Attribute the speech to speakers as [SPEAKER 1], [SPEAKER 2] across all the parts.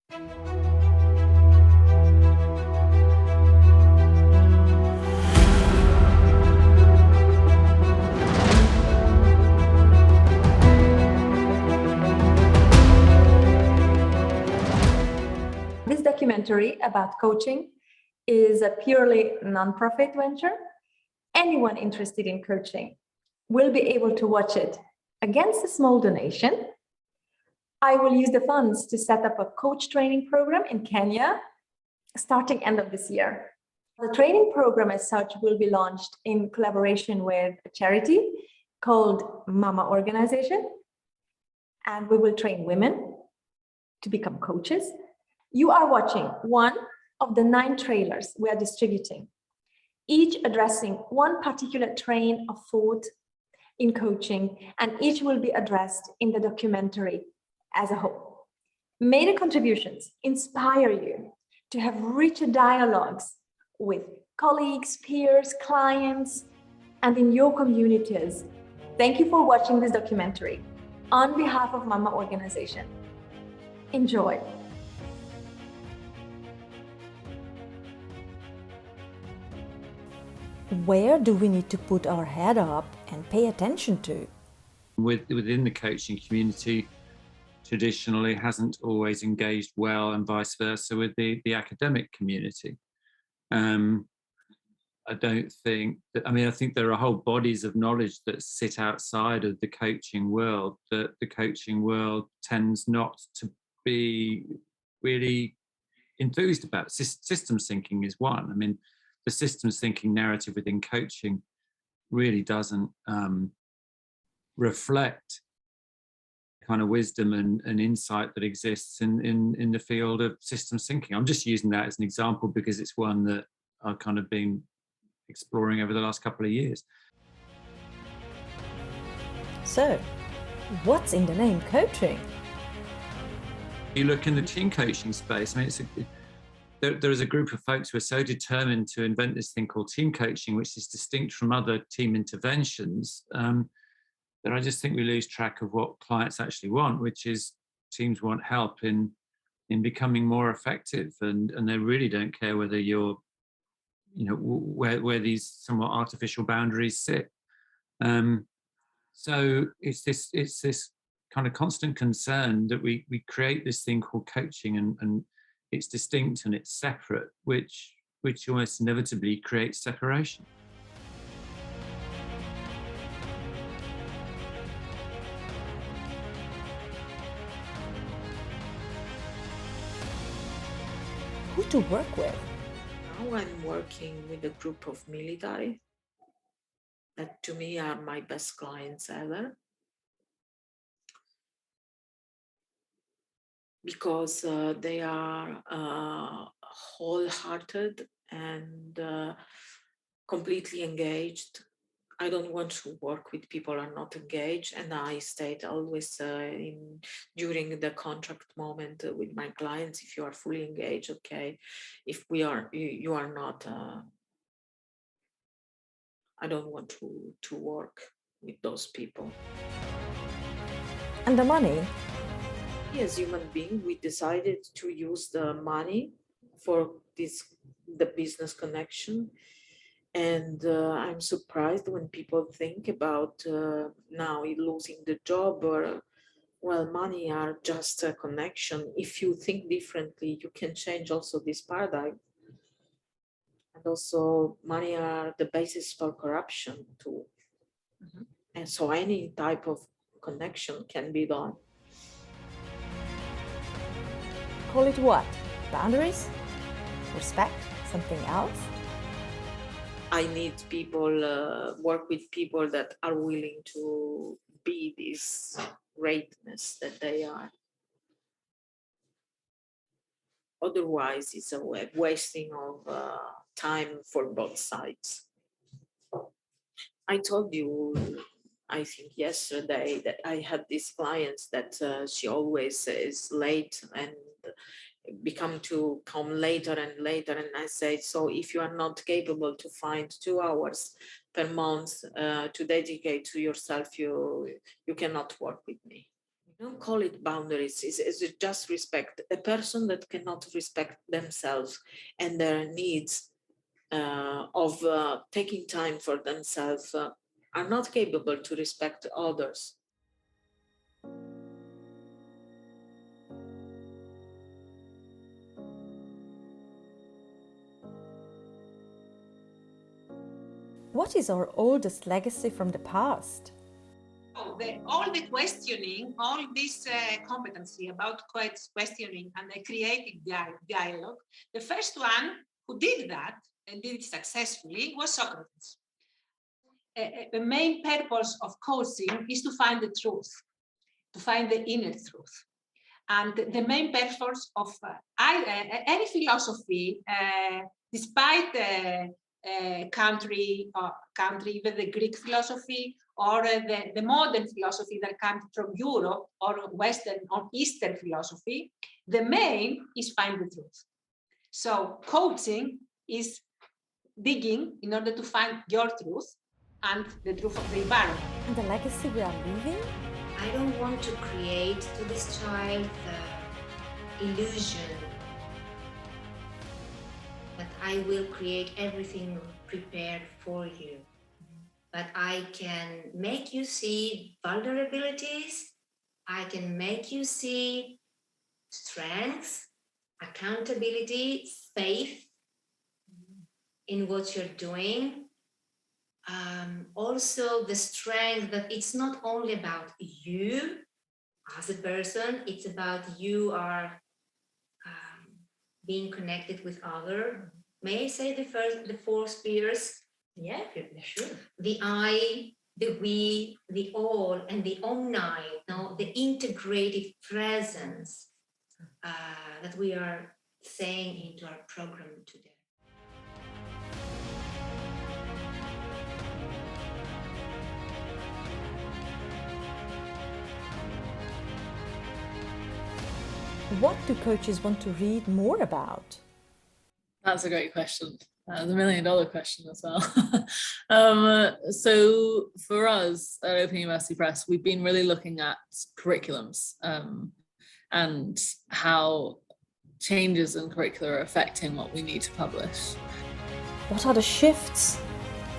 [SPEAKER 1] This documentary about coaching is a purely non-profit venture. Anyone interested in coaching will be able to watch it against a small donation. I will use the funds to set up a coach training program in Kenya starting end of this year. The training program as such will be launched in collaboration with a charity called Mama Organization, and we will train women to become coaches. You are watching one of the 9 trailers we are distributing, each addressing one particular train of thought in coaching, and each will be addressed in the documentary as a whole. May the contributions inspire you to have richer dialogues with colleagues, peers, clients, and in your communities. Thank you for watching this documentary on behalf of Mama Organization. Enjoy.
[SPEAKER 2] Where do we need to put our head up and pay attention to?
[SPEAKER 3] Within the coaching community, traditionally hasn't always engaged well, and vice versa with the academic community. I don't think that, I think there are whole bodies of knowledge that sit outside of the coaching world, that the coaching world tends not to be really enthused about. Systems thinking is one. The systems thinking narrative within coaching really doesn't reflect kind of wisdom and insight that exists in the field of systems thinking. I'm just using that as an example because it's one that I've kind of been exploring over the last couple of years.
[SPEAKER 2] So, what's in the name coaching?
[SPEAKER 3] You look in the team coaching space, there is a group of folks who are so determined to invent this thing called team coaching, which is distinct from other team interventions, that I just think we lose track of what clients actually want, which is teams want help in becoming more effective, and they really don't care whether you're, where these somewhat artificial boundaries sit. So it's this kind of constant concern that we create this thing called coaching, and it's distinct and it's separate, which almost inevitably creates separation.
[SPEAKER 2] Who to work with?
[SPEAKER 4] Now I'm working with a group of military that to me are my best clients ever, because they are wholehearted and completely engaged. I don't want to work with people who are not engaged, and I state always during the contract moment with my clients, if you are fully engaged, okay. If you are not, I don't want to work with those people.
[SPEAKER 2] And the money?
[SPEAKER 4] As human being, we decided to use the money for the business connection. And I'm surprised when people think about now losing the job, or, well, money are just a connection. If you think differently, you can change also this paradigm. And also money are the basis for corruption too. Mm-hmm. And so any type of connection can be done.
[SPEAKER 2] Call it what? Boundaries? Respect? Something else?
[SPEAKER 4] I need people, work with people that are willing to be this greatness that they are. Otherwise, it's a wasting of time for both sides. I told you, I think yesterday, that I had these clients that she always is late and come later and later, and I say, so if you are not capable to find 2 hours per month to dedicate to yourself, you cannot work with me. Don't call it boundaries. It's just respect. A person that cannot respect themselves and their needs of taking time for themselves are not capable to respect others.
[SPEAKER 2] What is our oldest legacy from the past?
[SPEAKER 5] All the questioning, all this competency about questioning and the creative dialogue, the first one who did that and did it successfully was Socrates. The main purpose of coaching is to find the truth, to find the inner truth. And the main purpose of any philosophy, despite country, even the Greek philosophy or the modern philosophy that comes from Europe or Western or Eastern philosophy, the main is find the truth. So coaching is digging in order to find your truth and the truth of the environment.
[SPEAKER 2] And the legacy we are leaving?
[SPEAKER 6] I don't want to create to this child the illusion that I will create everything prepared for you. But I can make you see vulnerabilities. I can make you see strengths, accountability, faith in what you're doing. Also the strength that it's not only about you as a person, it's about you are being connected with other. May I say the four spheres?
[SPEAKER 7] Yeah, sure.
[SPEAKER 6] The I, the we, the all, and the omni, no, the integrative presence that we are saying into our program today.
[SPEAKER 2] What do coaches want to read more about?
[SPEAKER 7] That's a great question. The $1 million question as well. So for us at Open University Press, we've been really looking at curriculums and how changes in curricula are affecting what we need to publish.
[SPEAKER 2] What are the shifts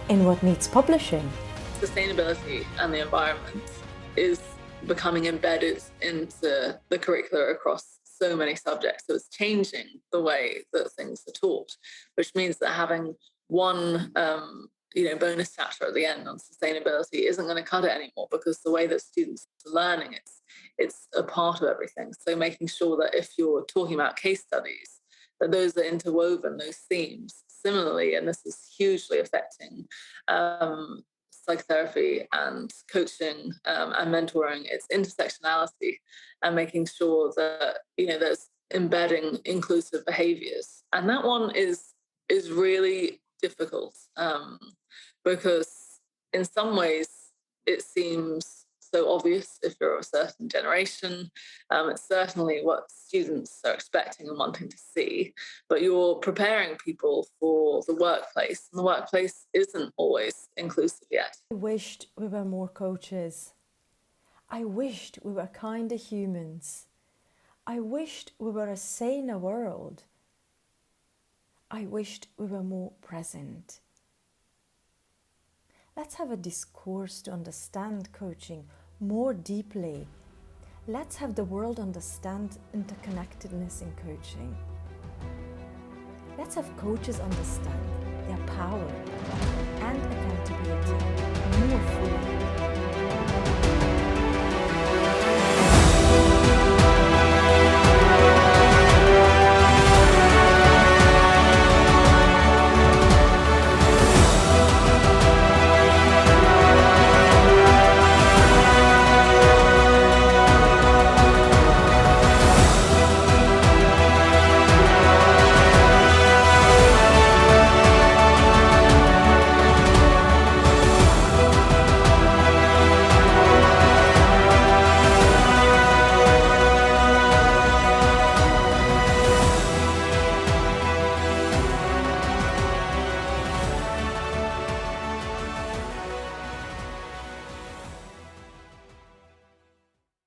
[SPEAKER 2] in what needs publishing?
[SPEAKER 7] Sustainability and the environment is becoming embedded into the curricula across so many subjects. So it's changing the way that things are taught, which means that having one bonus chapter at the end on sustainability isn't going to cut it anymore, because the way that students are learning, it's a part of everything. So making sure that if you're talking about case studies, that those are interwoven, those themes. Similarly, and this is hugely affecting psychotherapy and coaching and mentoring, it's intersectionality and making sure that there's embedding inclusive behaviors. And that one is really difficult because in some ways it seems so obvious if you're of a certain generation. It's certainly what students are expecting and wanting to see, but you're preparing people for the workplace, and the workplace isn't always inclusive yet.
[SPEAKER 2] I wished we were more coaches. I wished we were kinder humans. I wished we were a saner world. I wished we were more present. Let's have a discourse to understand coaching more deeply. Let's have the world understand interconnectedness in coaching. Let's have coaches understand their power and accountability more fully.